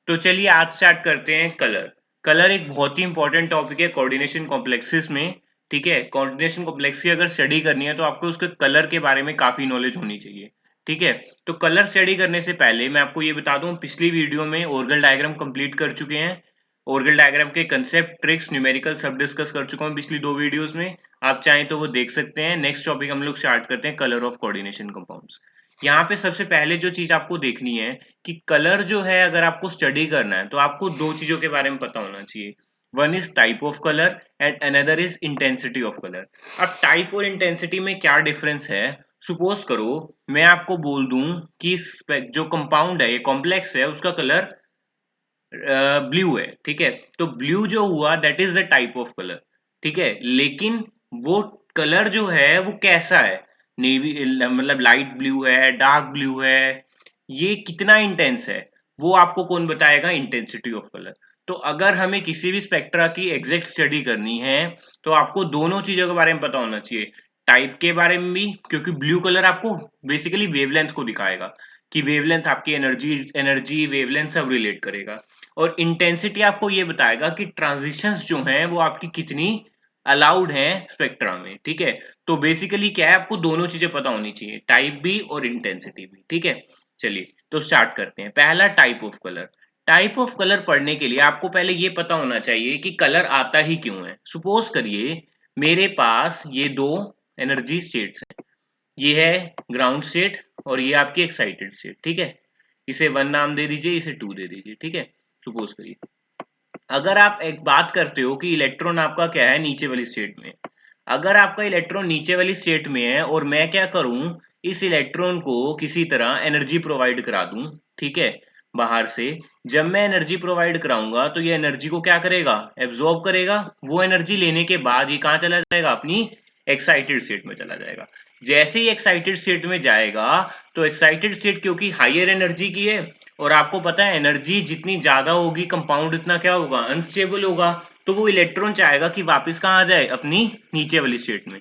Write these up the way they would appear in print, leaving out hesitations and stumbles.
तो चलिए आज स्टार्ट करते हैं कलर। कलर एक बहुत ही इंपॉर्टेंट टॉपिक है कोऑर्डिनेशन कॉम्प्लेक्सेस में। ठीक है, कोऑर्डिनेशन कॉम्प्लेक्स की अगर स्टडी करनी है तो आपको उसके कलर के बारे में काफी नॉलेज होनी चाहिए। ठीक है, तो कलर स्टडी करने से पहले मैं आपको ये बता दूं, पिछली वीडियो में ऑर्गल डायग्राम कंप्लीट कर चुके हैं। ऑर्गल डायग्राम के कंसेप्ट, ट्रिक्स, न्यूमेरिकल सब डिस्कस कर चुका हूं पिछली 2 वीडियोस में। आप चाहें तो वो देख सकते हैं। नेक्स्ट टॉपिक हम लोग स्टार्ट करते हैं, कलर ऑफ कोऑर्डिनेशन कंपाउंड्स। यहाँ पे सबसे पहले जो चीज आपको देखनी है कि कलर जो है, अगर आपको स्टडी करना है तो आपको 2 चीजों के बारे में पता होना चाहिए। One is type of colour and another is intensity of colour. अब टाइप और इंटेंसिटी में क्या डिफरेंस है? सपोज करो मैं आपको बोल दूं कि जो कंपाउंड है, ये कॉम्प्लेक्स है, उसका कलर ब्लू है। ठीक है, तो ब्लू जो हुआ that is the type of colour. ठीक है, लेकिन वो कलर जो है वो कैसा है? नेवी मतलब लाइट ब्लू है, डार्क ब्लू है, ये कितना इंटेंस है, वो आपको कौन बताएगा? Intensity of colour. तो अगर हमें किसी भी स्पेक्ट्रा की एग्जैक्ट स्टडी करनी है तो आपको दोनों चीजों के बारे में पता होना चाहिए। टाइप के बारे में भी, क्योंकि ब्लू कलर आपको बेसिकली वेवलेंथ को दिखाएगा कि वेवलेंथ आपकी एनर्जी एनर्जी वेवलेंथ सब रिलेट करेगा। और इंटेंसिटी आपको ये बताएगा कि ट्रांजिशंस जो हैं वो आपकी कितनी अलाउड हैं स्पेक्ट्रा में। ठीक है, तो बेसिकली क्या है, आपको दोनों चीजें पता होनी चाहिए, टाइप भी और इंटेंसिटी भी। ठीक है, चलिए तो स्टार्ट करते हैं। पहला, type of colour. Type of colour पढ़ने के लिए आपको पहले ये पता होना चाहिए कि कलर आता ही क्यों है। सपोज करिए मेरे पास ये 2 एनर्जी स्टेट्स हैं, ये है ग्राउंड स्टेट और ये आपकी एक्साइटेड स्टेट। ठीक है, इसे 1 नाम दे दीजिए, इसे 2 दे दीजिए। ठीक है, सपोज करिए अगर आप एक बात करते हो कि इलेक्ट्रॉन आपका क्या है, नीचे वाली स्टेट में। अगर आपका इलेक्ट्रॉन नीचे वाली स्टेट में है और मैं क्या करूं, इस इलेक्ट्रॉन को किसी तरह एनर्जी प्रोवाइड करा दूं। ठीक है, बाहर से जब मैं एनर्जी प्रोवाइड कराऊंगा तो ये एनर्जी को क्या करेगा? एब्जॉर्ब करेगा। वो एनर्जी लेने के बाद ये कहाँ चला जाएगा? अपनी एक्साइटेड स्टेट में चला जाएगा। जैसे ही एक्साइटेड स्टेट में जाएगा तो एक्साइटेड स्टेट क्योंकि हायर एनर्जी की है, और आपको पता है एनर्जी जितनी ज्यादा होगी कंपाउंड उतना क्या होगा? अनस्टेबल होगा। तो वो इलेक्ट्रॉन चाहेगा कि वापस कहाँ आ जाए? अपनी नीचे वाली स्टेट में।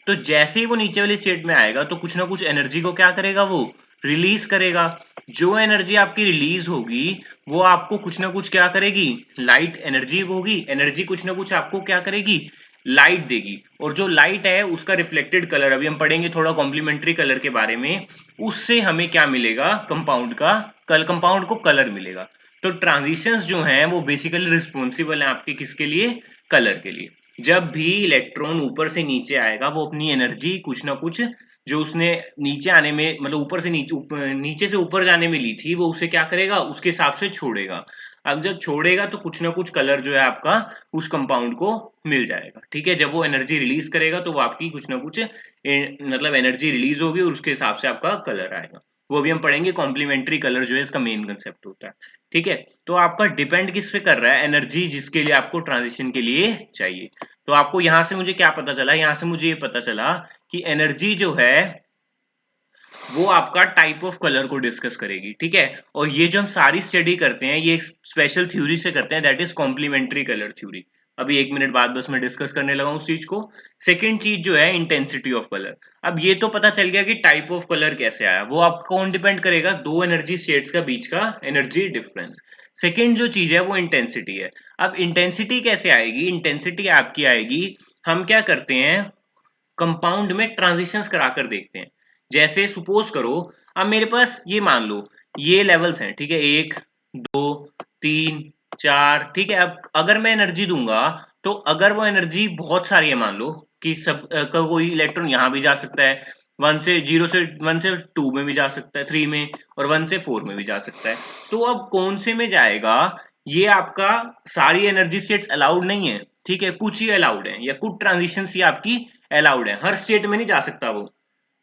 तो जैसे ही वो नीचे वाली स्टेट में आएगा तो कुछ ना कुछ एनर्जी को क्या करेगा? वो रिलीज करेगा। जो एनर्जी आपकी रिलीज होगी वो आपको कुछ ना कुछ क्या करेगी? लाइट एनर्जी होगी। एनर्जी कुछ ना कुछ आपको क्या करेगी? लाइट देगी। और जो लाइट है उसका रिफ्लेक्टेड कलर, अभी हम पढ़ेंगे थोड़ा कॉम्प्लीमेंट्री कलर के बारे में, उससे हमें क्या मिलेगा? कंपाउंड का कंपाउंड को कलर मिलेगा। तो ट्रांजिशंस जो हैं वो बेसिकली रिस्पॉन्सिबल हैं आपके किसके लिए? कलर के लिए। जब भी इलेक्ट्रॉन ऊपर से नीचे आएगा वो अपनी एनर्जी कुछ ना कुछ जो उसने नीचे आने में, मतलब ऊपर से नीचे से ऊपर जाने में ली थी, वो उसे क्या करेगा? उसके हिसाब से छोड़ेगा। अब जब छोड़ेगा तो कुछ ना कुछ कलर जो है आपका उस कंपाउंड को मिल जाएगा। ठीक है, जब वो एनर्जी रिलीज करेगा तो वो आपकी कुछ ना कुछ मतलब एनर्जी रिलीज होगी और उसके हिसाब से आपका कलर आएगा। वो भी हम पढ़ेंगे। कॉम्प्लीमेंट्री कलर जो है इसका मेन कंसेप्ट होता है। ठीक है, तो आपका डिपेंड किस पे कर रहा है? एनर्जी जिसके लिए आपको ट्रांजिशन के लिए चाहिए। तो आपको यहां से मुझे क्या पता चला? यहां से मुझे ये पता चला कि एनर्जी जो है वो आपका टाइप ऑफ कलर को डिस्कस करेगी। ठीक है, और ये जो हम सारी स्टडी करते हैं ये एक स्पेशल थ्योरी से करते हैं, that is complementary colour theory. अभी 1 मिनट बाद बस मैं डिस्कस करने लगा उस चीज को। सेकेंड चीज जो है इंटेंसिटी ऑफ कलर। अब ये तो पता चल गया कि टाइप ऑफ कलर कैसे आया, वो आपका कौन डिपेंड करेगा? 2 एनर्जी स्टेट्स का बीच का एनर्जी डिफरेंस। सेकेंड जो चीज है वो इंटेंसिटी है। अब इंटेंसिटी कैसे आएगी? इंटेंसिटी आपकी आएगी, हम क्या करते हैं, कंपाउंड में ट्रांजिशंस कराकर देखते हैं। जैसे सपोज करो अब मेरे पास ये मान लो ये लेवल्स हैं। ठीक है, 1 2 3 4। ठीक है, अब अगर मैं एनर्जी दूंगा तो अगर वो एनर्जी बहुत सारी है, मान लो कि सब कोई इलेक्ट्रॉन यहाँ भी जा सकता है, 1 से 2 में भी जा सकता है, 3 में, और 1 से 4 में भी जा सकता है। तो अब कौन से में जाएगा? ये आपका सारी एनर्जी स्टेट्स अलाउड नहीं है। ठीक है, कुछ ही अलाउड है, या कुछ ट्रांजिशन ही आपकी अलाउड है। हर स्टेट में नहीं जा सकता वो,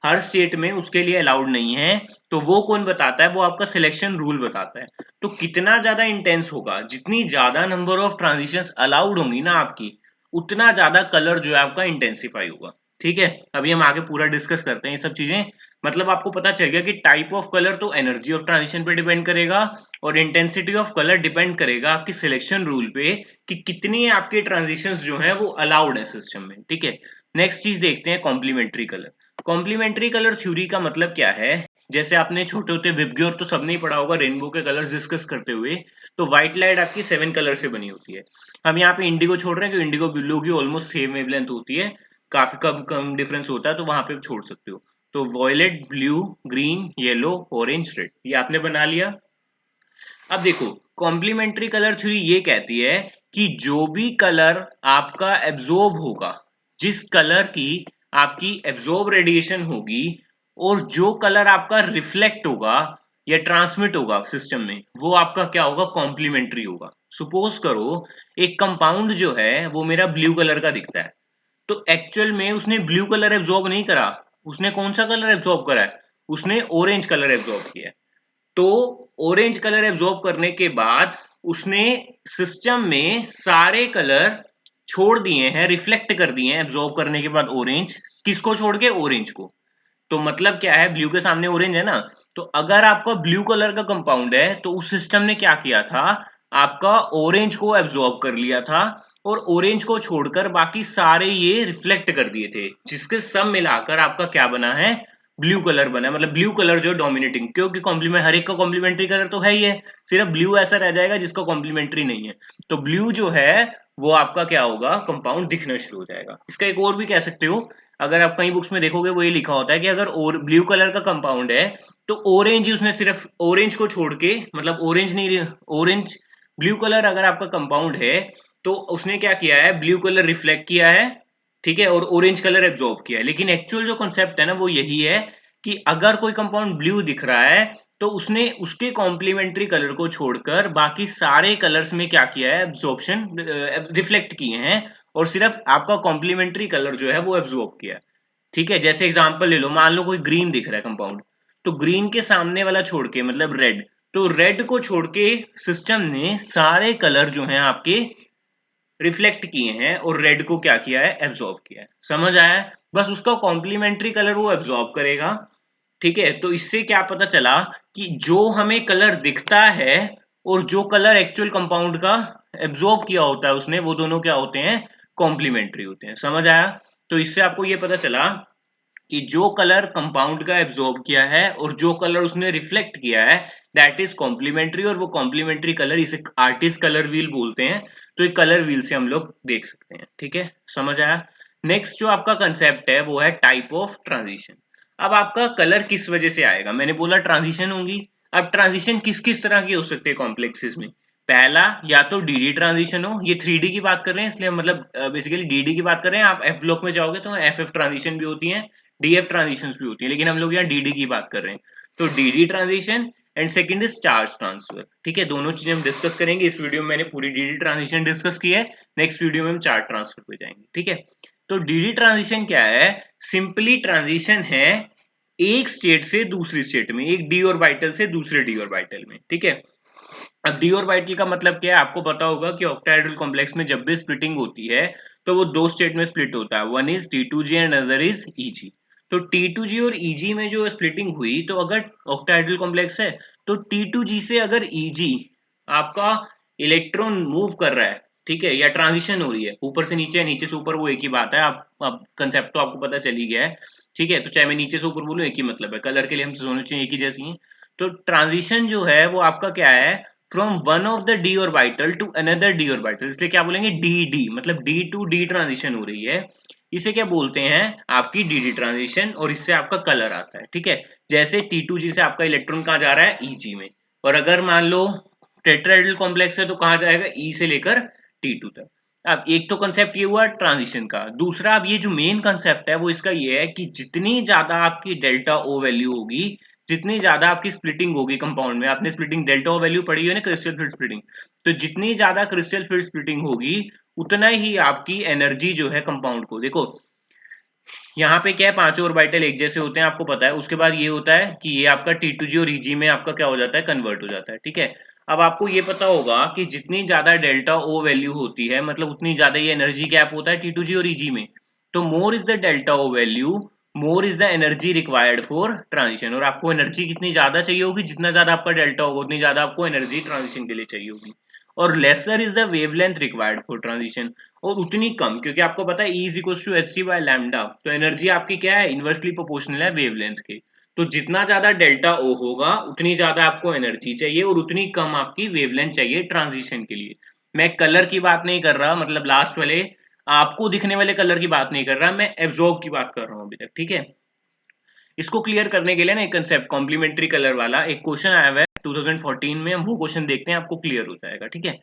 हर स्टेट में उसके लिए अलाउड नहीं है। तो वो कौन बताता है? वो आपका सिलेक्शन रूल बताता है। तो कितना ज्यादा इंटेंस होगा, जितनी ज्यादा नंबर ऑफ ट्रांजिशंस अलाउड होंगी ना आपकी, उतना ज्यादा कलर जो है आपका इंटेंसिफाई होगा। ठीक है, अभी हम आगे पूरा डिस्कस करते हैं ये सब चीजें। मतलब आपको पता चल गया कि टाइप ऑफ कलर तो एनर्जी ऑफ ट्रांजिशन पे डिपेंड करेगा, और इंटेंसिटी ऑफ कलर डिपेंड करेगा आपकी सिलेक्शन रूल पे कि कितनी आपके ट्रांजिशंस जो है वो अलाउड है सिस्टम में। ठीक है, नेक्स्ट चीज देखते हैं complementary colour. Complementary colour theory का मतलब क्या है? जैसे आपने छोटे होते विबग्योर तो सबने ही पढ़ा होगा रेनबो के कलर्स डिस्कस करते हुए, तो व्हाइट लाइट आपकी 7 कलर से बनी होती है। हम यहाँ पे इंडिगो छोड़ रहे हैं कि इंडिगो ब्लू की ऑलमोस्ट सेम वेवलेंथ होती है, काफी कम कम डिफरेंस होता है, तो वहां पे छोड़ सकते हो। तो violet, blue, green, yellow, orange, red, ये आपने बना लिया। अब देखो, कॉम्प्लीमेंट्री कलर थ्योरी ये कहती है कि जो भी कलर आपका एब्जॉर्ब होगा, जिस कलर की आपकी एब्जॉर्ब रेडिएशन होगी, और जो कलर आपका रिफ्लेक्ट होगा या ट्रांसमिट होगा सिस्टम में, वो आपका क्या होगा, कॉम्प्लीमेंट्री होगा। सपोज करो एक कंपाउंड जो है वो मेरा ब्लू कलर का दिखता है, तो एक्चुअल में उसने ब्लू कलर एब्जॉर्ब नहीं करा, उसने कौन सा कलर एब्जॉर्ब करा है, उसने ऑरेंज कलर एब्जॉर्ब किया है। तो ऑरेंज कलर एब्जॉर्ब करने के बाद उसने सिस्टम में सारे कलर छोड़ दिए हैं, रिफ्लेक्ट कर दिए हैं एब्जॉर्ब करने के बाद ऑरेंज, किसको छोड़ के, ऑरेंज को। तो मतलब क्या है, ब्लू के सामने ऑरेंज है ना, तो अगर आपका ब्लू कलर का कंपाउंड है तो उस सिस्टम ने क्या किया था, आपका ऑरेंज को एब्जॉर्ब कर लिया था, और ऑरेंज को छोड़कर बाकी सारे ये रिफ्लेक्ट कर दिए थे, जिसके सब मिलाकर आपका क्या बना है, ब्लू कलर बना है। मतलब ब्लू कलर जो डोमिनेटिंग, क्योंकि कॉम्प्लीमेंट हर एक का कॉम्प्लीमेंट्री कलर तो है ही है, सिर्फ ब्लू ऐसा रह जाएगा जिसका कॉम्प्लीमेंट्री नहीं है। तो ब्लू जो है वो आपका क्या होगा, कंपाउंड दिखना शुरू हो जाएगा। इसका एक और भी कह सकते हो, अगर आप कई बुक्स में देखोगे वो ये लिखा होता है कि अगर और ब्लू कलर का कंपाउंड है तो ऑरेंज ही उसने सिर्फ ऑरेंज को छोड़ के, मतलब ऑरेंज नहीं, ऑरेंज, ब्लू कलर अगर आपका कंपाउंड है तो उसने क्या किया है, ब्लू कलर रिफ्लेक्ट किया है, ठीक है, और ऑरेंज कलर एब्जॉर्ब किया है। लेकिन एक्चुअल जो कॉन्सेप्ट है ना वो यही है कि अगर कोई कंपाउंड ब्लू दिख रहा है तो उसने उसके कॉम्प्लीमेंट्री कलर को छोड़कर बाकी सारे कलर्स में क्या किया है, एब्जॉर्प्शन, रिफ्लेक्ट किए हैं, और सिर्फ आपका कॉम्प्लीमेंट्री कलर जो है वो एब्जॉर्ब किया है। ठीक है, जैसे एग्जांपल ले लो, मान लो कोई ग्रीन दिख रहा है कंपाउंड, तो ग्रीन के सामने वाला छोड़ के, मतलब रेड, तो रेड को छोड़ के सिस्टम ने सारे कलर जो हैं आपके रिफ्लेक्ट किए हैं और रेड को क्या किया है, एब्जॉर्ब किया है। समझ आया है? बस उसका कॉम्प्लीमेंट्री कलर वो एब्जॉर्ब करेगा। ठीक है, तो इससे क्या पता चला कि जो हमें कलर दिखता है और जो कलर एक्चुअल कंपाउंड का एब्जॉर्ब किया होता है उसने, वो दोनों क्या होते हैं, कॉम्प्लीमेंट्री होते हैं। समझ आया? तो इससे आपको ये पता चला कि जो कलर कंपाउंड का एब्जॉर्ब किया है और जो कलर उसने रिफ्लेक्ट किया है, दैट इज कॉम्प्लीमेंट्री, और वो कॉम्प्लीमेंट्री कलर इसे आर्टिस्ट कलर व्हील बोलते हैं। तो एक कलर व्हील से हम लोग देख सकते हैं। ठीक है, समझ आया? नेक्स्ट जो आपका कंसेप्ट है वो है टाइप ऑफ ट्रांजिशन। अब आपका कलर किस वजह से आएगा, मैंने बोला ट्रांजिशन होंगी। अब ट्रांजिशन किस किस तरह की हो सकते हैं कॉम्प्लेक्सेस में। पहला, या तो डीडी ट्रांजिशन हो, ये 3D की बात कर रहे हैं इसलिए, मतलब बेसिकली डीडी की बात कर रहे हैं। आप एफ ब्लॉक में जाओगे तो एफ ट्रांजिशन भी होती है, डीएफ ट्रांजिशंस भी होती है, लेकिन हम लोग यहाँ डीडी की बात कर रहे हैं। तो DD transition and second is charge transfer. ठीक है, दोनों चीजें हम डिस्कस करेंगे। इस वीडियो में मैंने पूरी डीडी ट्रांजिशन डिस्कस की है, नेक्स्ट वीडियो में हम चार्ज ट्रांसफर पे जाएंगे। ठीक है, तो डीडी ट्रांजिशन क्या है, सिंपली ट्रांजिशन है एक स्टेट से दूसरी स्टेट में, एक डी ऑर्बिटल से दूसरे डी ऑर्बिटल में। ठीक है, अब डी ऑर्बिटल का मतलब क्या है, आपको पता होगा कि ऑक्टाहेड्रल कॉम्प्लेक्स में जब भी स्प्लिटिंग होती है तो वो दो स्टेट में स्प्लिट होता है, one is T2G and other is EG। तो T2G और EG में जो स्प्लिटिंग हुई, तो अगर ऑक्टाहेड्रल कॉम्प्लेक्स है तो T2G से अगर EG आपका इलेक्ट्रॉन मूव कर रहा है, ठीक है, या ट्रांजिशन हो रही है, ऊपर से नीचे, नीचे से ऊपर, वो एक ही बात है। आप कंसेप्ट तो आपको पता चल ही गया है। ठीक है, तो चाहे मैं नीचे से ऊपर बोलूं एक ही मतलब है, कलर के लिए हम दोनों चीजें एक ही जैसी हैं। तो ट्रांजिशन जो है वो आपका क्या है, from one of the D orbital to another D orbital, इसलिए क्या बोलेंगे, डी डी, मतलब डी टू डी ट्रांजिशन हो रही है, इसे क्या बोलते हैं, आपकी डी डी ट्रांजिशन, और इससे आपका कलर आता है। ठीक है, जैसे T2G से आपका इलेक्ट्रॉन कहाँ जा रहा है, EG में, और अगर मान लो टेट्राहेड्रल कॉम्प्लेक्स है तो कहाँ जाएगा, E से लेकर T2 तक। अब एक तो कंसेप्ट ये हुआ ट्रांजिशन का। दूसरा, अब ये जो मेन कंसेप्ट है वो इसका ये है कि जितनी ज्यादा आपकी डेल्टा O वैल्यू होगी, जितनी ज्यादा आपकी स्प्लिटिंग होगी कंपाउंड में, आपने स्प्लिटिंग डेल्टा O वैल्यू पढ़ी है ना, क्रिस्टल फील्ड स्प्लिटिंग, तो जितनी ज्यादा क्रिस्टल फील्ड स्प्लिटिंग होगी उतना ही आपकी एनर्जी जो है कंपाउंड को, देखो यहाँ पे क्या है, पांचों ऑर्बिटल एक जैसे होते हैं, आपको पता है। उसके बाद ये होता है कि ये आपका T2G और EG में आपका क्या हो जाता है, कन्वर्ट हो जाता है। ठीक है, अब आपको ये पता होगा कि जितनी ज्यादा डेल्टा O वैल्यू होती है, मतलब उतनी ज्यादा ये एनर्जी गैप होता है T2G और EG में। तो more is the delta O value, more is the energy required for transition. और आपको एनर्जी कितनी ज्यादा चाहिए होगी, जितना ज्यादा आपका डेल्टा होगा उतनी ज्यादा आपको एनर्जी ट्रांजिशन के लिए चाहिए होगी। और lesser is the wavelength required for transition, और उतनी कम, क्योंकि आपको पता है E is equal to H C by lambda, तो एनर्जी आपकी क्या है, इनवर्सली प्रोपोर्शनल है वेवलेंथ के। तो जितना ज्यादा डेल्टा ओ होगा उतनी ज्यादा आपको एनर्जी चाहिए और उतनी कम आपकी वेवलेंथ चाहिए ट्रांजिशन के लिए। मैं कलर की बात नहीं कर रहा, मतलब लास्ट वाले आपको दिखने वाले कलर की बात नहीं कर रहा, मैं एब्जॉर्ब की बात कर रहा हूं अभी तक, ठीक है। इसको क्लियर करने के लिए ना एक कंसेप्ट कॉम्प्लीमेंट्री कलर वाला एक क्वेश्चन आया हुआ है 2014 में, हम वो क्वेश्चन देखते हैं, आपको क्लियर हो जाएगा, ठीक है।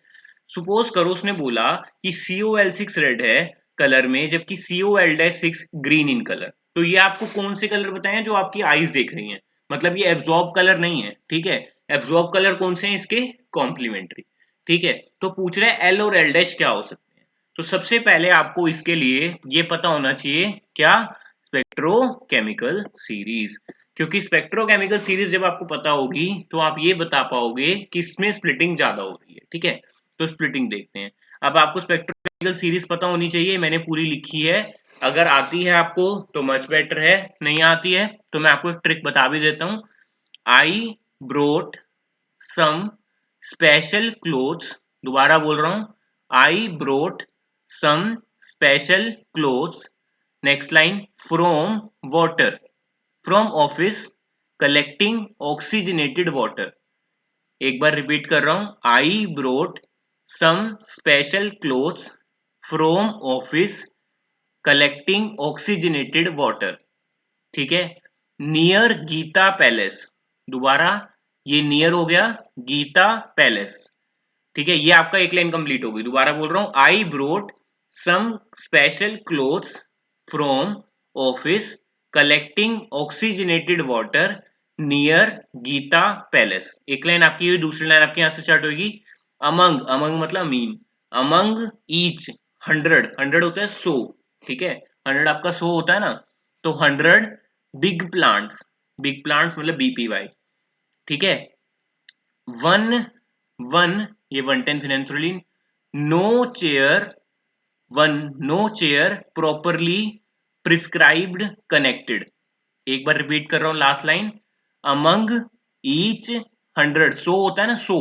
सपोज करो उसने बोला कि COL6 रेड है कलर में, जबकि COL-6 ग्रीन इन कलर। तो ये आपको कौन से कलर बताए हैं जो आपकी आईज देख रही हैं, मतलब ये एब्जॉर्ब कलर नहीं है, ठीक है। एब्जॉर्ब कलर कौन से हैं इसके, कॉम्प्लीमेंट्री, ठीक है। तो पूछ रहे हैं एल और एल डैश क्या हो सकते हैं। तो सबसे पहले आपको इसके लिए ये पता होना चाहिए क्या, स्पेक्ट्रोकेमिकल सीरीज। क्योंकि स्पेक्ट्रोकेमिकल सीरीज जब आपको पता होगी तो आप ये बता पाओगे कि इसमें स्प्लिटिंग ज्यादा हो रही है, ठीक है। तो स्प्लिटिंग देखते हैं। अब आपको स्पेक्ट्रोकेमिकल सीरीज पता होनी चाहिए, मैंने पूरी लिखी है। अगर आती है आपको तो मच बेटर है, नहीं आती है तो मैं आपको एक ट्रिक बता भी देता हूँ। I brought some special clothes, दोबारा बोल रहा हूं, I brought some special clothes, next line, from water, from office collecting oxygenated water. एक बार रिपीट कर रहा हूं, I brought some special clothes from office collecting oxygenated water, ठीक है, नियर गीता पैलेस। दोबारा, ये नियर हो गया गीता पैलेस, ठीक है। ये आपका एक लाइन कंप्लीट हो गई। दोबारा बोल रहा हूं, I brought some special clothes from office collecting oxygenated water near Geeta Palace. एक लाइन आपकी हुई, दूसरी लाइन आपकी यहां से स्टार्ट होगी, अमंग, अमंग मतलब मीन, अमंग ईच 100, 100 होता है 100, ठीक है, 100 आपका 100 होता है ना, तो 100 बिग प्लांट्स, बिग प्लांट्स मतलब BPY, ठीक है। वन वन, ये 110 phenanthroline, no chair, one no chair properly prescribed connected. एक बार रिपीट कर रहा हूं लास्ट लाइन, अमंग ईच 100, 100 होता है ना 100,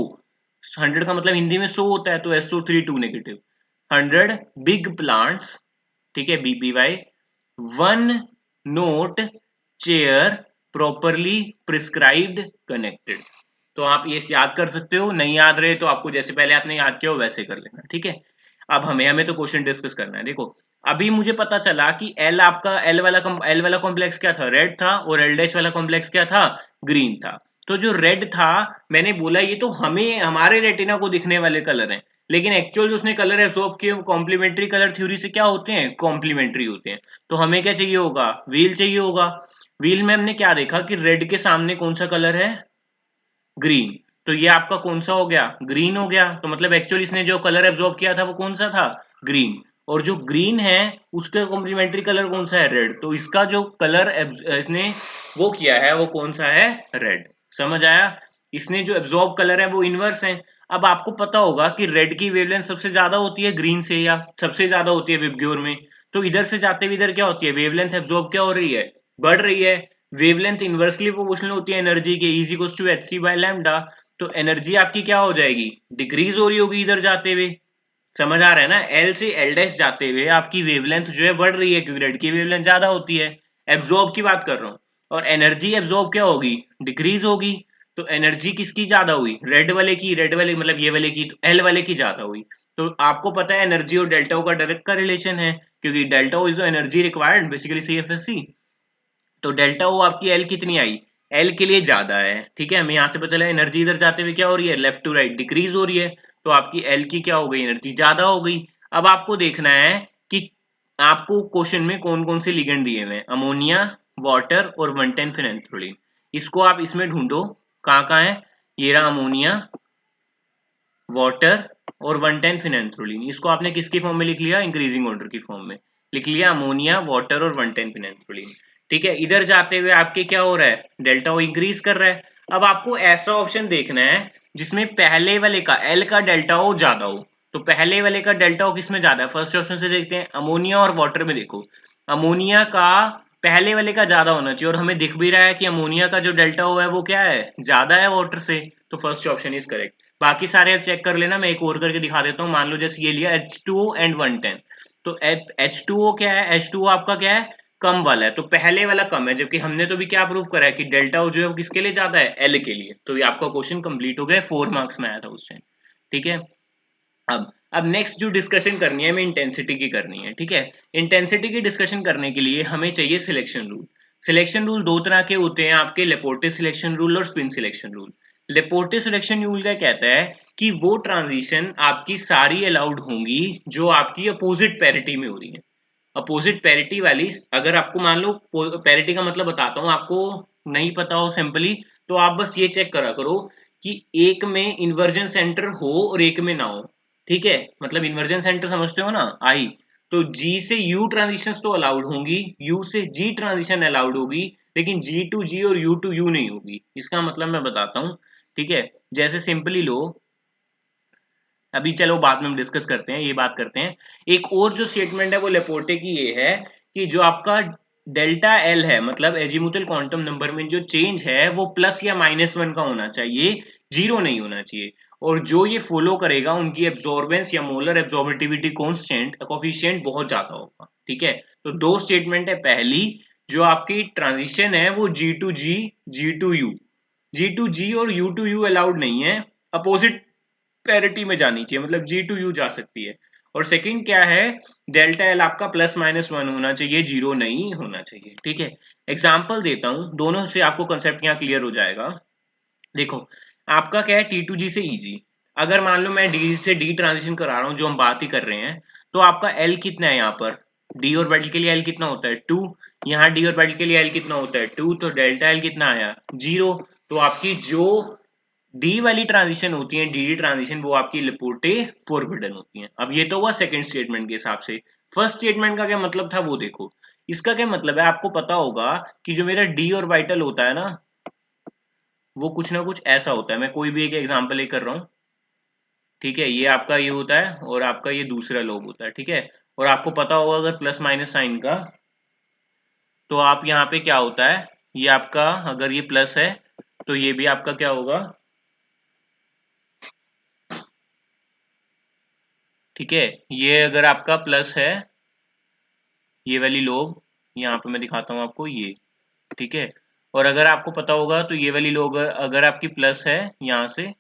100 का मतलब हिंदी में 100 होता है, तो SO32 नेगेटिव, 100 बिग प्लांट्स, ठीक है, BPY, one note chair properly prescribed connected. तो आप ये याद कर सकते हो, नहीं याद रहे तो आपको जैसे पहले आपने याद किया हो वैसे कर लेना, ठीक है। अब हमें हमें तो क्वेश्चन डिस्कस करना है। देखो अभी मुझे पता चला कि एल आपका एल वाला कॉम्प्लेक्स क्या था, रेड था, और एल डैश वाला कॉम्प्लेक्स क्या था, ग्रीन था। तो जो रेड था, मैंने बोला ये तो हमें हमारे रेटिना को दिखने वाले कलर हैं, लेकिन एक्चुअल जो उसने कलर एब्सॉर्ब किए वो कॉम्प्लीमेंट्री कलर थ्योरी से क्या होते हैं, कॉम्प्लीमेंट्री होते हैं। तो हमें क्या चाहिए होगा, व्हील चाहिए होगा। व्हील में हमने क्या देखा कि रेड के सामने कौन सा कलर है, ग्रीन। तो ये आपका कौन सा हो गया, ग्रीन हो गया। तो मतलब एक्चुअली इसने जो कलर एब्जॉर्ब किया था वो कौन सा था, ग्रीन। और जो ग्रीन है उसका कॉम्प्लीमेंट्री कलर कौन सा है, रेड। तो इसका जो कलर इसने वो किया है वो कौन सा है, रेड। समझ आया। इसने जो एब्जॉर्ब कलर है वो इनवर्स है। अब आपको पता होगा कि रेड की वेवलेंथ सबसे ज्यादा होती है ग्रीन से, या सबसे ज्यादा होती है विबग्योर में। तो इधर से जाते हुए इधर क्या होती है, वेवलेंथ एब्जॉर्ब क्या हो रही है, बढ़ रही है। वेवलेंथ इनवर्सली प्रोपोर्शनल होती है एनर्जी के, is equals to hc by lambda. तो एनर्जी आपकी क्या हो जाएगी, डिक्रीज हो रही होगी इधर जाते हुए। समझ आ रहा है ना, एल से एल डैश जाते हुए आपकी वेवलेंथ जो है बढ़ रही है, क्योंकि रेड की वेवलेंथ ज्यादा होती है। एब्जॉर्ब की बात कर रहा हूँ, और एनर्जी एब्जॉर्ब क्या होगी, डिक्रीज होगी। तो एनर्जी किसकी ज्यादा हुई, रेड वाले की, रेड वाले मतलब ये वाले की, तो एल वाले की ज्यादा हुई। तो आपको पता है एनर्जी और डेल्टा ओ का डायरेक्ट का रिलेशन है, क्योंकि delta O is the energy required basically CFSC। तो डेल्टा ओ आपकी एल कितनी आई, एल के लिए ज्यादा है, ठीक है। हमें यहाँ से पता चला एनर्जी इधर जाते हुए क्या हो रही है, लेफ्ट टू राइट डिक्रीज हो रही है। तो आपकी एल की क्या हो गई, एनर्जी ज्यादा हो गई। अब आपको देखना है कि आपको क्वेश्चन में कौन कौन से लिगेंड दिए हुए हैं, अमोनिया, वाटर और 110 फिनेंथ्रोलिन। इसको आप इसमें ढूंढो कहाँ कहाँ है, ये रहा अमोनिया, वाटर और 110 फिनेंथ्रोलिन। इसको आपने किसकी फॉर्म में लिख लिया, इंक्रीजिंग ऑर्डर की फॉर्म में लिख लिया, अमोनिया, वाटर और 110 फिनेंथ्रोलिन, ठीक है। इधर जाते हुए आपके क्या हो रहा है, डेल्टा ओ इंक्रीज कर रहा है। अब आपको ऐसा ऑप्शन देखना है जिसमें पहले वाले का एल का डेल्टा ओ ज्यादा हो। तो पहले वाले का डेल्टा ओ किसमें ज्यादा है, फर्स्ट ऑप्शन से देखते हैं, अमोनिया और वाटर में देखो, अमोनिया का पहले वाले का ज्यादा होना चाहिए, और हमें दिख भी रहा है कि अमोनिया का जो डेल्टा ओ है वो क्या है, ज्यादा है वाटर से। तो फर्स्ट ऑप्शन इज करेक्ट। बाकी सारे अब चेक कर लेना, मैं एक और करके दिखा देता हूँ। मान लो जैसे ये लिया H2O एंड 110, तो H2O क्या है, H2O आपका क्या है, कम वाला है, तो पहले वाला कम है, जबकि हमने तो भी क्या प्रूव करा है कि डेल्टा जो है वो किसके लिए जाता है, एल के लिए। तो ये आपका क्वेश्चन कंप्लीट हो गया, 4 मार्क्स में आया था उस टाइम। ठीक है, अब नेक्स्ट जो डिस्कशन करनी है हमें इंटेंसिटी की करनी है। ठीक है, इंटेंसिटी की डिस्कशन करने के लिए हमें चाहिए सिलेक्शन रूल। सिलेक्शन रूल दो तरह के होते हैं आपके, लेपोर्टे सिलेक्शन रूल और spin selection rule. Laporte selection rule क्या कहता है कि वो ट्रांजिशन आपकी सारी अलाउड होंगी जो आपकी अपोजिट पैरिटी में हो रही है। अपोजिट पैरिटी वाली, अगर आपको मान लो, पैरिटी का मतलब बताता हूँ आपको, नहीं पता हो सिंपली, तो आप बस ये चेक करा करो कि एक में इन्वर्जन सेंटर हो और एक में ना हो। ठीक है, मतलब इन्वर्जन सेंटर समझते हो ना, आई, तो जी से यू ट्रांजिशन तो अलाउड होंगी, यू से जी ट्रांजिशन अलाउड होगी, लेकिन जी टू जी और यू टू यू नहीं होगी। इसका मतलब मैं बताता हूँ। ठीक है, जैसे सिंपली लो, अभी चलो बाद में हम डिस्कस करते हैं, ये बात करते हैं। एक और जो स्टेटमेंट है वो लेपोर्टे की ये है कि जो आपका डेल्टा एल है, मतलब एजीमुथल क्वांटम नंबर में जो चेंज है वो प्लस या -1 का होना चाहिए, जीरो नहीं होना चाहिए। और जो ये फॉलो करेगा उनकी एब्जॉर्बेंस या मोलर एब्जॉर्बिटिविटी कॉन्स्टेंट कोफिशिएंट बहुत ज्यादा होगा। ठीक है, तो दो स्टेटमेंट है। पहली, जो आपकी ट्रांजिशन है वो G to G, G to U, G to G और यू टू यू अलाउड नहीं है, अपोजिट पैरिटी में जानी चाहिए, मतलब जी टू यू जा सकती है। और सेकंड क्या है, डेल्टा एल आपका +-1 होना चाहिए, जीरो नहीं होना चाहिए। ठीक है, एग्जांपल देता हूं, दोनों से आपको कंसेप्ट यहाँ क्लियर हो जाएगा। देखो, आपका क्या है, टी टू जी से ईजी। अगर मान लो मैं डी से डी ट्रांजिशन करा रहा हूँ, जो हम बात ही कर रहे हैं, तो आपका एल कितना है यहाँ पर, डी ऑर्बिटल के लिए एल कितना होता है 2, यहाँ डी ऑर्बिटल के लिए एल कितना होता है 2, तो डेल्टा एल कितना आया, 0। तो आपकी जो डी वाली ट्रांजिशन होती है, डी ट्रांजिशन, वो आपकी लेपोर्टे फॉरबिडन होती है। अब ये तो हुआ सेकंड स्टेटमेंट के हिसाब से। फर्स्ट स्टेटमेंट का क्या मतलब था वो देखो। इसका क्या मतलब है, आपको पता होगा कि जो मेरा डी ऑर्बिटल होता है ना, वो कुछ ना कुछ ऐसा होता है। मैं कोई भी एक एग्जांपल लेकर रहा हूँ। ठीक है, ये आपका ये होता है और आपका ये दूसरा लोब होता है। ठीक है, और आपको पता होगा अगर प्लस माइनस साइन का, तो आप यहाँ पे क्या होता है, ये आपका अगर ये प्लस है तो ये भी आपका क्या होगा। ठीक है, ये अगर आपका प्लस है, ये वाली लोब, यहाँ पे मैं दिखाता हूँ आपको ये। ठीक है, और अगर आपको पता होगा तो ये वाली लोब अगर आपकी प्लस है यहाँ से,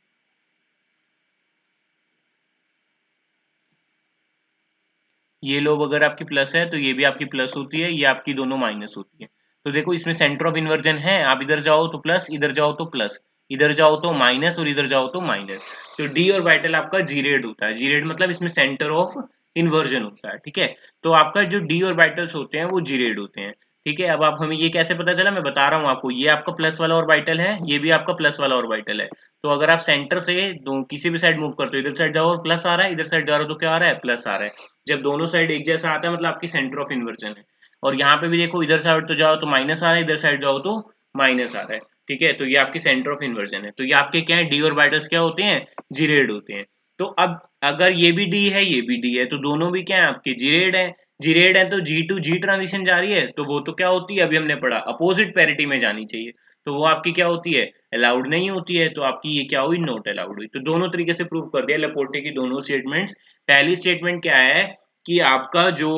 ये लोब अगर आपकी प्लस है तो ये भी आपकी प्लस होती है, ये आपकी दोनों माइनस होती है। तो देखो इसमें सेंटर ऑफ इन्वर्जन है, आप इधर जाओ तो प्लस, इधर जाओ तो प्लस, इधर जाओ तो माइनस और इधर जाओ तो माइनस। तो डी और वाइटल आपका जी रेड होता है। जी रेड मतलब इसमें सेंटर ऑफ इन्वर्जन होता है। ठीक है, तो आपका जो डी और वाइटल्स होते हैं वो जी रेड होते हैं। ठीक है, अब आप हमें ये कैसे पता चला, मैं बता रहा हूँ आपको। ये आपका प्लस वाला ऑर्बिटल है, ये भी आपका प्लस वाला ऑर्बिटल है। तो अगर आप सेंटर से दो किसी भी साइड मूव करते हो, इधर साइड जाओ प्लस आ रहा है, इधर साइड जा रहे हो तो क्या आ रहा है, प्लस आ रहा है। जब दोनों साइड एक जैसा आता है मतलब आपकी सेंटर ऑफ इन्वर्जन है। और यहाँ पे भी देखो, इधर साइड तो जाओ तो माइनस आ रहा है, इधर साइड जाओ तो माइनस आ रहा है। ठीक है, तो ये आपकी सेंटर ऑफ इन्वर्जन है। तो ये आपके क्या है, डी ऑर्बिटल्स क्या होते हैं, जीरेड होते हैं। तो अब अगर ये भी डी है ये भी डी है, तो दोनों भी क्या है आपके जीरेड है। जीरेड है तो जी टू जी ट्रांजिशन जा रही है, तो वो तो क्या होती है, अभी हमने पढ़ा, अपोजिट पैरिटी में जानी चाहिए। तो वो आपकी क्या होती है, अलाउड नहीं होती है। तो आपकी ये क्या हुई, नॉट अलाउड हुई। तो दोनों तरीके से प्रूव कर दिया लेपोर्टे की दोनों स्टेटमेंट्स। पहली स्टेटमेंट क्या है कि आपका जो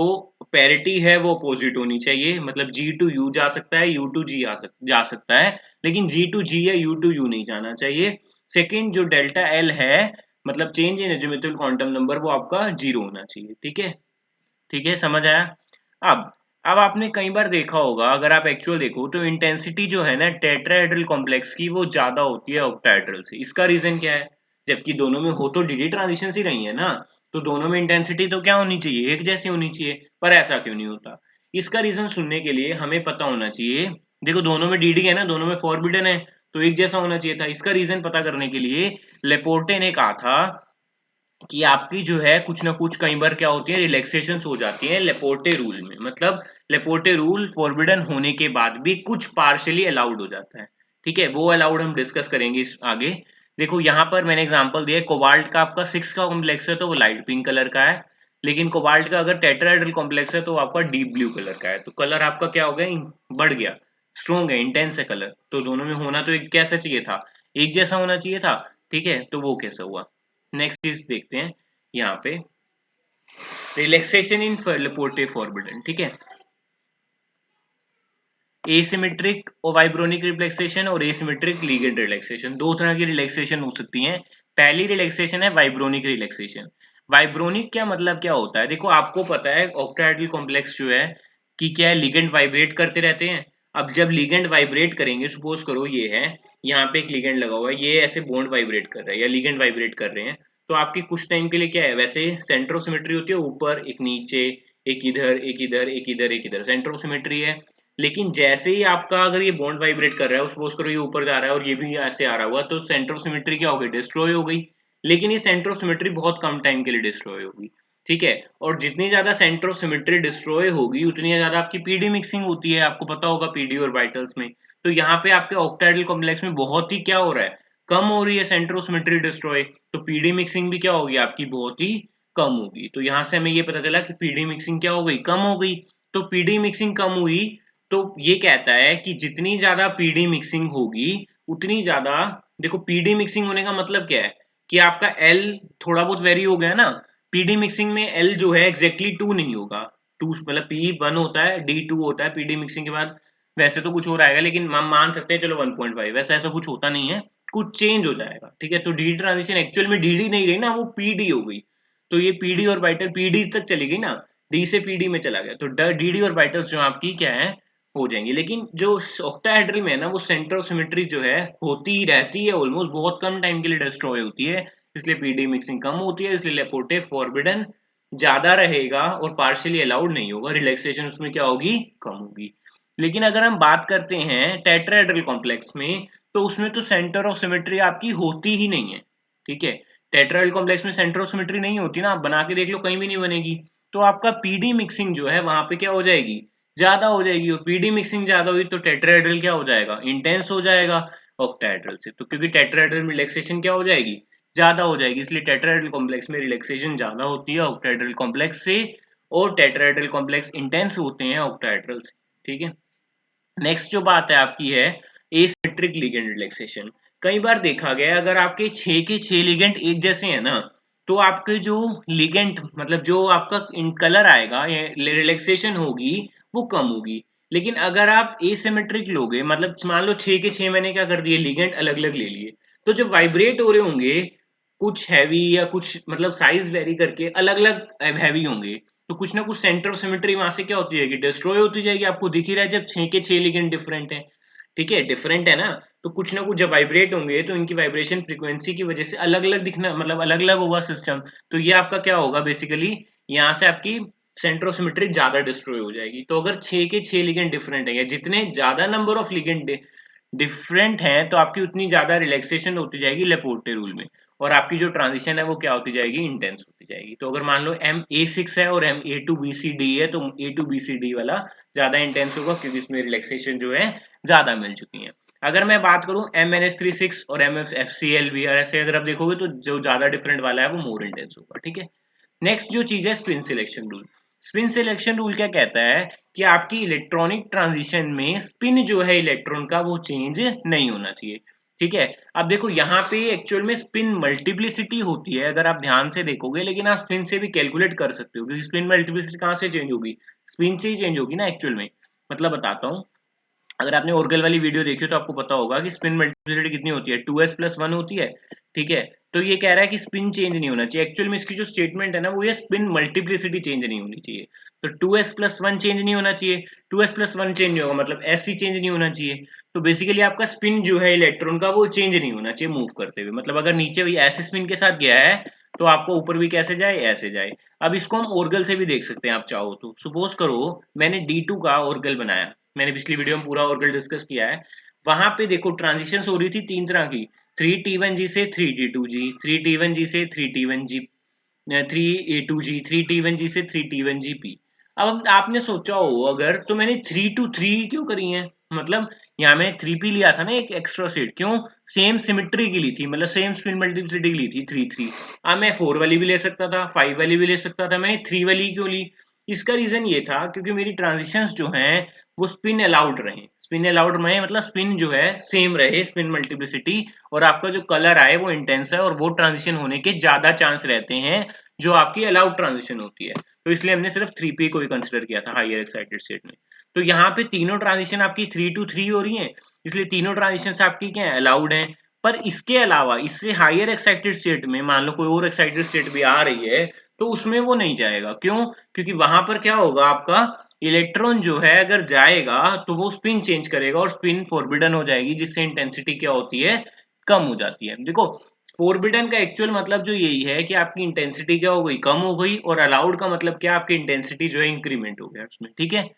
पैरिटी है वो अपोजिट होनी चाहिए, मतलब जी टू यू जा सकता है, यू टू जी जा सकता है, लेकिन जी टू जी या यू टू यू नहीं जाना चाहिए। सेकंड, जो डेल्टा एल है, मतलब change in azimuthal quantum number, वो आपका जीरो होना चाहिए। ठीक है, ठीक है, समझ आया। अब अब आपने कई बार देखा होगा, अगर आप एक्चुअल देखो तो इंटेंसिटी जो है ना टेट्राहेड्रल कॉम्प्लेक्स की, वो ज्यादा होती है ऑक्टाहेड्रल से। इसका रीजन क्या है, जबकि दोनों में हो तो डी ट्रांजिशन ही रही है ना, तो दोनों में इंटेंसिटी तो क्या होनी चाहिए, एक जैसी होनी चाहिए, पर ऐसा क्यों नहीं होता। इसका रीजन सुनने के लिए हमें पता होना चाहिए। देखो दोनों में डी है ना, दोनों में फॉरबिडन है, तो एक जैसा होना चाहिए था। इसका रीजन पता करने के लिए लेपोर्टे ने कहा था कि आपकी जो है कुछ ना कुछ कई बार क्या होती है, रिलैक्सेशंस हो जाती है लेपोर्टे रूल में। मतलब लेपोर्टे रूल फॉरबिडन होने के बाद भी कुछ पार्शियली अलाउड हो जाता है। ठीक है, वो अलाउड हम डिस्कस करेंगे इस आगे। देखो यहाँ पर मैंने एग्जांपल दिया, कोबाल्ट का आपका 6 का कॉम्प्लेक्स है तो वो लाइट पिंक कलर का है, लेकिन कोबाल्ट का अगर टेट्राहेड्रल कॉम्प्लेक्स है तो वो आपका डीप ब्लू कलर का है। तो कलर आपका क्या हो गया, बढ़ गया, स्ट्रॉन्ग है, इंटेंस है कलर। तो दोनों में होना तो एक कैसा चाहिए था, एक जैसा होना चाहिए था। ठीक है, तो वो कैसा हुआ। नेक्स्ट चीज देखते हैं यहाँ पे, रिलैक्सेशन इन लेपोर्टे फॉरबिडन। ठीक है, एसिमेट्रिक और वाइब्रोनिक रिलैक्सेशन और एसिमेट्रिक लिगेंड रिलैक्सेशन, दो तरह की रिलैक्सेशन हो सकती हैं। पहली रिलैक्सेशन है वाइब्रोनिक रिलैक्सेशन। वाइब्रोनिक क्या मतलब क्या होता है, देखो आपको पता है ऑक्टाहेड्रल कॉम्प्लेक्स जो है कि क्या है, लिगेंड वाइब्रेट करते रहते हैं। अब जब लिगेंड वाइब्रेट करेंगे, सपोज करो ये है, यहाँ पे एक लिगेंड लगा हुआ है, ये ऐसे बॉन्ड वाइब्रेट कर रहा है या लिगेंड वाइब्रेट कर रहे हैं, तो आपकी कुछ टाइम के लिए क्या है, वैसे सेंट्रोसिमेट्री होती है, ऊपर एक नीचे, एक इधर एक इधर एक इधर एक इधर, सेंट्रोसिमेट्री है। लेकिन जैसे ही आपका अगर ये बॉन्ड वाइब्रेट कर रहा है, सपोज करो ये ऊपर जा रहा है और ये भी ऐसे आ रहा हुआ, तो सेंट्रोसिमेट्री क्या हो गई, डिस्ट्रॉय हो गई। लेकिन ये सेंट्रोसिमेट्री बहुत कम टाइम के लिए डिस्ट्रॉय होगी, ठीक है। और जितनी ज्यादा सेंट्रोसिमेट्री डिस्ट्रॉय होगी उतनी ज्यादा आपकी पीडी मिक्सिंग होती है, आपको पता होगा पीडी और बाइटल्स में। तो यहाँ पे आपके ऑक्टाहेड्रल कॉम्प्लेक्स में बहुत ही क्या हो रहा है, कम हो रही है सेंट्रोसिमेट्री डिस्ट्रॉय, तो पीडी मिक्सिंग भी क्या होगी आपकी, बहुत ही कम होगी। तो यहाँ से हमें ये पता चला कि पीडी मिक्सिंग क्या हो गई, कम हो गई। तो पीडी मिक्सिंग कम हुई, तो ये कहता है कि जितनी ज्यादा पीडी मिक्सिंग होगी उतनी ज्यादा, देखो पीडी मिक्सिंग होने का मतलब क्या है कि आपका एल थोड़ा बहुत वेरी हो गया ना। पीडी मिक्सिंग में एल जो है एग्जैक्टली 2 नहीं होगा, 2 मतलब पी 1 होता है, डी 2 होता है पीडी मिक्सिंग के बाद। वैसे तो कुछ और आएगा, लेकिन हम मान सकते हैं चलो 1.5, वैसे ऐसा कुछ होता नहीं है, कुछ चेंज हो जाएगा, ठीक है। तो डी ट्रांजिशन एक्चुअल में डीडी नहीं रही ना, वो पीडी हो गई। तो ये पीडी और बाइटल पीडी तक चली गई ना, डी से पीडी में चला गया, तो डीडी और बाइटल्स जो आपकी क्या है, हो जाएंगे। लेकिन जो ऑक्टाहेड्रल में है ना, वो सेंट्रोसिमेट्री जो है होती ही रहती है, ऑलमोस्ट बहुत कम टाइम के लिए डिस्ट्रॉय होती है, इसलिए पीडी मिक्सिंग कम होती है, इसलिए लेपोर्टे फॉरबिडन ज्यादा रहेगा और पार्शियली अलाउड नहीं होगा, रिलैक्सेशन उसमें क्या होगी, कम होगी। लेकिन अगर हम बात करते हैं टेट्राहेड्रल कॉम्प्लेक्स में, तो उसमें तो सेंटर ऑफ सिमेट्री आपकी होती ही नहीं है, ठीक है। टेट्राहेड्रल कॉम्प्लेक्स में सेंटर ऑफ सिमेट्री नहीं होती ना, आप बना के देख लो कहीं भी नहीं बनेगी। तो आपका पीडी मिक्सिंग जो है वहां पे क्या हो जाएगी, ज्यादा हो जाएगी, और पीडी मिक्सिंग ज्यादा हुई तो टेट्राहेड्रल क्या हो जाएगा, इंटेंस हो जाएगा ऑक्टाहेड्रल से। तो क्योंकि टेट्राहेड्रल में रिलैक्सेशन क्या हो जाएगी, ज्यादा हो जाएगी, इसलिए टेट्राहेड्रल कॉम्प्लेक्स में रिलैक्सेशन ज्यादा होती है ऑक्टाहेड्रल कॉम्प्लेक्स से, और टेट्राहेड्रल कॉम्प्लेक्स इंटेंस होते हैं ऑक्टाहेड्रल से, ठीक है। नेक्स्ट जो बात है आपकी है एसिमेट्रिक लिगेंड रिलैक्सेशन। कई बार देखा गया अगर आपके 6 के 6 लिगेंड एक जैसे हैं ना, तो आपके जो लिगेंड मतलब जो आपका कलर आएगा या रिलैक्सेशन होगी वो कम होगी। लेकिन अगर आप एसिमेट्रिक लोगे, मतलब मान लो 6 के 6 मैंने क्या कर दिए, लिगेंड अलग अलग ले लिए, तो जब वाइब्रेट हो रहे होंगे कुछ हैवी या कुछ मतलब साइज वेरी करके अलग अलग हैवी होंगे, तो कुछ ना कुछ सेंटर ऑफ सिमेट्री वहां से क्या होती जाएगी, डिस्ट्रॉय होती जाएगी। आपको दिख ही रहा है जब 6 के 6 लिगेंड डिफरेंट है, ठीक है, डिफरेंट है ना, तो कुछ ना कुछ जब वाइब्रेट होंगे तो इनकी वाइब्रेशन फ्रीक्वेंसी की वजह से अलग अलग दिखना, मतलब अलग अलग होगा सिस्टम। तो ये आपका क्या होगा बेसिकली, यहाँ से आपकी सेंटर ऑफ सिमेट्री ज्यादा डिस्ट्रॉय हो जाएगी। तो अगर 6 के 6 लिगेंड डिफरेंट है या जितने ज्यादा नंबर ऑफ लिगेंड डिफरेंट है, तो आपकी उतनी ज्यादा रिलैक्सेशन होती जाएगी लेपोर्टे रूल में, और आपकी जो ट्रांजिशन है वो क्या होती जाएगी, इंटेंस होती जाएगी। तो अगर मान लो M A6 है और M A2BCD है, तो A2BCD वाला ज्यादा इंटेंस होगा क्योंकि इसमें रिलैक्सेशन जो है ज्यादा मिल चुकी है। अगर मैं बात करूं MNS36 और MFCL भी, ऐसे अगर आप देखोगे तो जो ज्यादा डिफरेंट वाला है वो मोर इंटेंस होगा, ठीक है। नेक्स्ट जो चीज है spin selection rule. Spin selection rule क्या कहता है कि आपकी इलेक्ट्रॉनिक ट्रांजिशन में स्पिन जो है इलेक्ट्रॉन का वो चेंज नहीं होना चाहिए, ठीक है। अब देखो यहाँ पे एक्चुअल में स्पिन मल्टीप्लिसिटी होती है अगर आप ध्यान से देखोगे, लेकिन आप स्पिन से भी कैलकुलेट कर सकते हो, क्योंकि स्पिन मल्टीप्लिसिटी कहाँ से चेंज होगी, स्पिन से ही चेंज होगी ना एक्चुअल में। मतलब बताता हूँ, अगर आपने ओर्गल वाली वीडियो देखी हो तो आपको पता होगा कि स्पिन मल्टीप्लिसिटी कितनी होती है, 2s+1 होती है, ठीक है। तो ये कह रहा है कि स्पिन चेंज नहीं होना चाहिए, एक्चुअल में इसकी जो स्टेटमेंट है ना वो ये स्पिन मल्टीप्लिसिटी चेंज नहीं होनी चाहिए। तो 2s+1 चेंज नहीं होना चाहिए, 2s+1 चेंज नहीं होगा मतलब s ही चेंज नहीं होना चाहिए। तो बेसिकली आपका स्पिन जो है इलेक्ट्रॉन का वो चेंज नहीं होना चाहिए मूव करते हुए, मतलब अगर नीचे भी ऐसे स्पिन के साथ गया है तो आपको ऊपर भी कैसे जाए, ऐसे जाए। अब इसको हम ओर्गल से भी देख सकते हैं आप चाहो तो। सपोज करो मैंने D2 का ओर्गल बनाया, मैंने पिछली वीडियो में पूरा ओर्गल डिस्कस किया है। वहां पे देखो ट्रांजिशन हो रही थी 3 तरह की, 3T1G से 3T2G, 3T1G से 3T1G, 3A2G, 3T1G से 3T1GP। अब आपने सोचा हो अगर तो मैंने 3 to 3 क्यों करी है, मतलब यहाँ मैंने 3P लिया था ना एक एक्स्ट्रा सेट, क्यों, सेम सिमेट्री की ली थी, मतलब सेम स्पिन मल्टीप्लिसिटी की ली थी 3 3। अब मैं 4 वाली भी ले सकता था, 5 वाली भी ले सकता था, मैंने 3 वाली क्यों ली। इसका रीजन ये था क्योंकि मेरी ट्रांजिशंस जो हैं वो स्पिन अलाउड रहे, स्पिन अलाउड रहे मतलब स्पिन जो है सेम रहे, स्पिन मल्टीप्लिसिटी, और आपका जो कलर आए वो इंटेंस है, और वो ट्रांजिशन होने के ज्यादा चांस रहते हैं जो आपकी अलाउड ट्रांजिशन होती है। तो इसलिए हमने सिर्फ 3P को ही कंसिडर किया था हायर एक्साइटेड स्टेट में। तो यहाँ पे तीनों ट्रांजिशन आपकी 3 to 3 हो रही हैं, इसलिए तीनों ट्रांजिशन आपकी क्या है, अलाउड हैं। पर इसके अलावा इससे हायर एक्साइटेड स्टेट में मान लो कोई और एक्साइटेड स्टेट भी आ रही है तो उसमें वो नहीं जाएगा। क्यों? क्योंकि वहां पर क्या होगा, आपका इलेक्ट्रॉन जो है अगर जाएगा तो वो स्पिन चेंज करेगा और स्पिन फॉरबिडन हो जाएगी, जिससे इंटेंसिटी क्या होती है, कम हो जाती है। देखो, फॉरबिडन का एक्चुअल मतलब जो यही है कि आपकी इंटेंसिटी क्या हो गई, कम हो गई, और अलाउड का मतलब क्या, आपकी इंटेंसिटी जो है इंक्रीमेंट हो गया उसमें। ठीक है,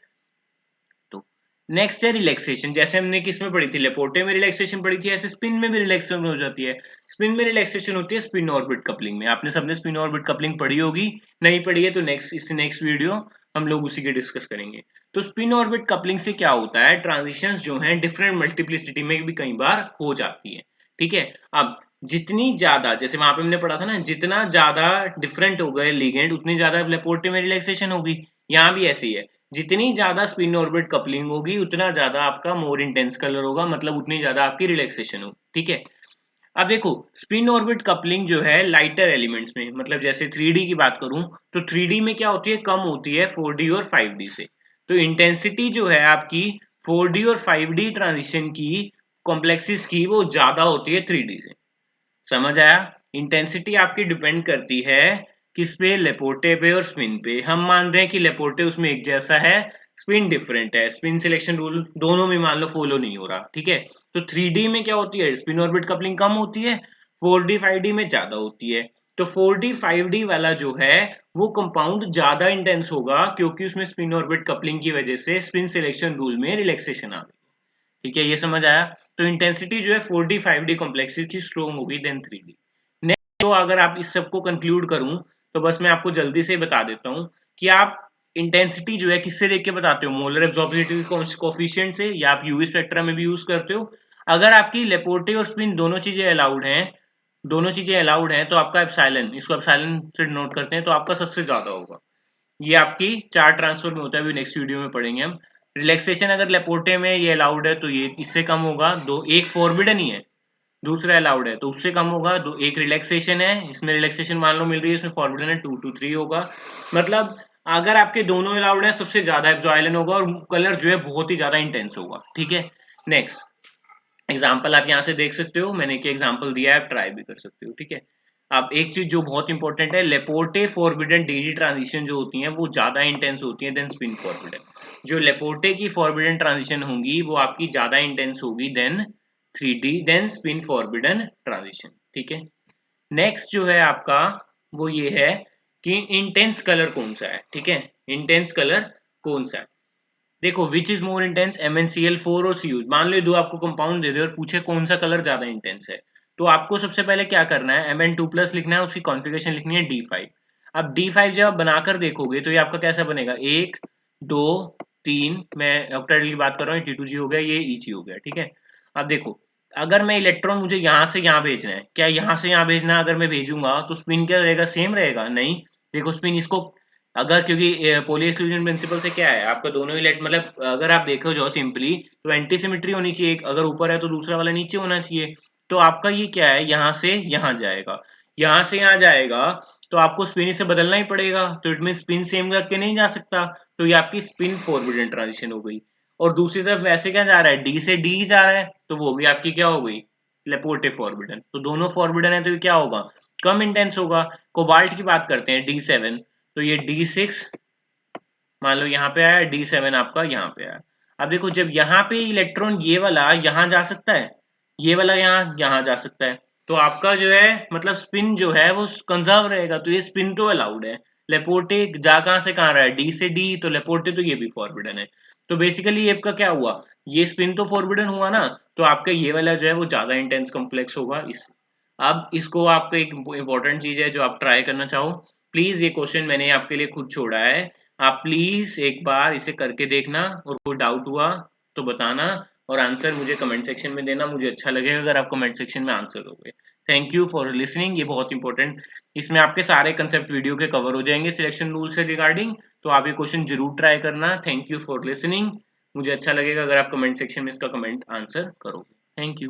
तो नेक्स्ट है रिलैक्सेशन। जैसे हमने किस में पढ़ी थी, लेपोर्टे में रिलैक्सेशन पढ़ी थी, ऐसे स्पिन में भी रिलैक्सेशन हो जाती है। स्पिन में रिलैक्सेशन होती है स्पिन ऑर्बिट कपलिंग में। आपने सबने स्पिन ऑर्बिट कपलिंग पढ़ी होगी, नहीं पढ़ी है तो नेक्स्ट वीडियो हम लोग उसी के डिस्कस करेंगे। तो स्पिन ऑर्बिट कपलिंग से क्या होता है, ट्रांजिशंस जो हैं डिफरेंट मल्टीप्लिसिटी में भी कई बार हो जाती है। ठीक है, अब जितनी ज्यादा, जैसे वहां पे हमने पढ़ा था ना, जितना ज्यादा डिफरेंट हो गए लिगेंड उतनी ज्यादा लेपोर्टे में रिलैक्सेशन होगी। यहाँ भी ऐसे ही है, जितनी ज्यादा स्पिन ऑर्बिट कपलिंग होगी उतना ज्यादा आपका मोर इंटेंस कलर होगा, मतलब उतनी ज्यादा आपकी रिलैक्सेशन होगी। ठीक है, अब देखो स्पिन ऑर्बिट कपलिंग जो है लाइटर एलिमेंट्स में, मतलब जैसे 3D की बात करूं तो 3D में क्या होती है, कम होती है 4D और 5D से। तो इंटेंसिटी जो है आपकी 4D और 5D ट्रांजिशन की कॉम्प्लेक्सिस की वो ज्यादा होती है 3D से। समझ आया? इंटेंसिटी आपकी डिपेंड करती है किस पे, लेपोर्टे पे और स्पिन पे। हम मान रहे हैं कि लेपोर्टे उसमें एक जैसा है, स्पिन डिफरेंट है, स्पिन सिलेक्शन रूल दोनों में मान लो फॉलो नहीं हो रहा। ठीक है, तो 3D में क्या होती है, स्पिन ऑर्बिट कपलिंग कम होती है, 4D 5D में ज्यादा होती है। तो 4D 5D वाला जो है वो कंपाउंड ज्यादा इंटेंस होगा, क्योंकि उसमें स्पिन ऑर्बिट कपलिंग की वजह से स्पिन सिलेक्शन रूल में रिलैक्सेशन आ गई। ठीक है, ये समझ आया? तो इंटेंसिटी जो है 4D 5D कॉम्प्लेक्सेस की स्ट्रॉन्ग होगी देन 3D। नेक्स्ट, तो अगर आप इस सबको कंक्लूड करूं तो बस मैं आपको जल्दी से बता देता हूं कि आप इंटेंसिटी जो है किससे देख के बताते हो, मोलर एब्जॉर्बिलिटी कोफिशिएंट से, या आप यूवी स्पेक्ट्रम में भी यूज करते हो। अगर आपकी लेपोर्टे और स्पिन दोनों चीजें अलाउड हैं तो आपका एप्सिलॉन, इसको एप्सिलॉन से नोट करते हैं, तो आपका सबसे ज्यादा होगा। ये आपकी चार्ज ट्रांसफर में होता है, अभी नेक्स्ट वीडियो में पढ़ेंगे हम। रिलैक्सेशन अगर लेपोर्टे में ये अलाउड है तो ये इससे कम होगा, दो एक फॉरबिडन ही है, दूसरा अलाउड है तो उससे कम होगा। दो एक रिलैक्सेशन है, इसमें रिलैक्सेशन मान लो मिल रही है, इसमें फॉरबिडन है 2 to 3 होगा। मतलब अगर आपके दोनों अलाउड है सबसे ज्यादा एप्सिलॉन होगा और कलर जो है बहुत ही ज्यादा इंटेंस होगा। ठीक है, नेक्स्ट एग्जाम्पल आप यहाँ से देख सकते हो, मैंने एक एग्जाम्पल दिया है, आप ट्राई भी कर सकते हो। ठीक है, अब एक चीज जो बहुत इंपॉर्टेंट है, लेपोर्टे फॉरबिडन डीडी ट्रांजिशन जो होती हैं वो ज्यादा इंटेंस होती है देन स्पिन फॉरबिडन। जो लेपोर्टे की फॉरबिडन ट्रांजिशन होंगी वो आपकी ज्यादा इंटेंस होगी then 3D then spin forbidden transition. ठीक है, नेक्स्ट जो है आपका वो ये है कि इंटेंस कलर कौन सा है। ठीक है, इंटेंस कलर कौन सा है, देखो which is more intense, MnCl4 और CU। मान लो दो आपको कंपाउंड दे दे और पूछे कौन सा कलर ज्यादा इंटेंस है, तो आपको सबसे पहले क्या करना है, Mn2+ लिखना है, उसकी कॉन्फ़िगरेशन लिखनी है D5। अब D5 जब आप बनाकर देखोगे तो ये आपका कैसा बनेगा, 1 2 3, मैं ऑक्टेट की बात कर रहा हूँ, T2G हो गया, ये EG हो गया। ठीक है, अब देखो अगर मैं इलेक्ट्रॉन मुझे यहाँ से यहाँ भेजना है, क्या यहाँ से यहाँ भेजना है, अगर मैं भेजूंगा तो स्पिन क्या रहेगा, सेम रहेगा? नहीं, देखो स्पिन इसको, अगर क्योंकि पॉली एक्सक्लूजन प्रिंसिपल से क्या है, आपका दोनों ही मतलब अगर आप देखो जो सिंपली तो एंटी सिमेट्री होनी चाहिए, एक अगर ऊपर है तो दूसरा वाला नीचे होना चाहिए। तो आपका ये क्या है, यहाँ से यहाँ जाएगा, यहाँ से यहाँ जाएगा, तो आपको स्पिन इसे बदलना ही पड़ेगा, तो इट मीन स्पिन सेम करके नहीं जा सकता, तो ये आपकी स्पिन फॉरबिडन ट्रांजिशन हो गई। और दूसरी तरफ वैसे क्या जा रहा है, डी से डी जा रहा है, तो वो भी आपकी क्या हो गई, लेपोर्टे फॉरबिडन। तो दोनों फॉरबिडन है तो ये क्या होगा, कम इंटेंस होगा। कोबाल्ट की बात करते हैं D7, तो ये D6 मान लो यहाँ पे आया, D7 आपका यहाँ पे आया। अब देखो जब यहाँ पे इलेक्ट्रॉन ये वाला यहाँ जा सकता है, ये वाला यहाँ यहाँ जा सकता है, तो आपका जो है मतलब स्पिन जो है वो कंजर्व रहेगा, तो ये स्पिन तो अलाउड है। लेपोर्टे जा कहाँ से कहाँ रहा है, डी से डी, तो लेपोर्टे तो ये भी फॉरबिडन है। तो बेसिकली ये आपका क्या हुआ, ये स्पिन तो फॉरबिडन हुआ ना, तो आपका ये वाला जो है वो ज्यादा इंटेंस कॉम्प्लेक्स होगा इस। अब इसको आपको एक इंपॉर्टेंट चीज है जो आप ट्राई करना चाहो, प्लीज ये क्वेश्चन मैंने आपके लिए खुद छोड़ा है, आप प्लीज एक बार इसे करके देखना, और कोई डाउट हुआ तो बताना, और आंसर मुझे कमेंट सेक्शन में देना, मुझे अच्छा लगेगा अगर आप कमेंट सेक्शन में आंसर दोगे। थैंक यू फॉर लिसनिंग, ये बहुत इंपॉर्टेंट, इसमें आपके सारे कंसेप्ट वीडियो के कवर हो जाएंगे सिलेक्शन रूल से रिगार्डिंग, तो आप ये क्वेश्चन जरूर ट्राई करना। थैंक यू फॉर लिसनिंग, मुझे अच्छा लगेगा अगर आप कमेंट सेक्शन में इसका कमेंट आंसर करोगे। Thank you.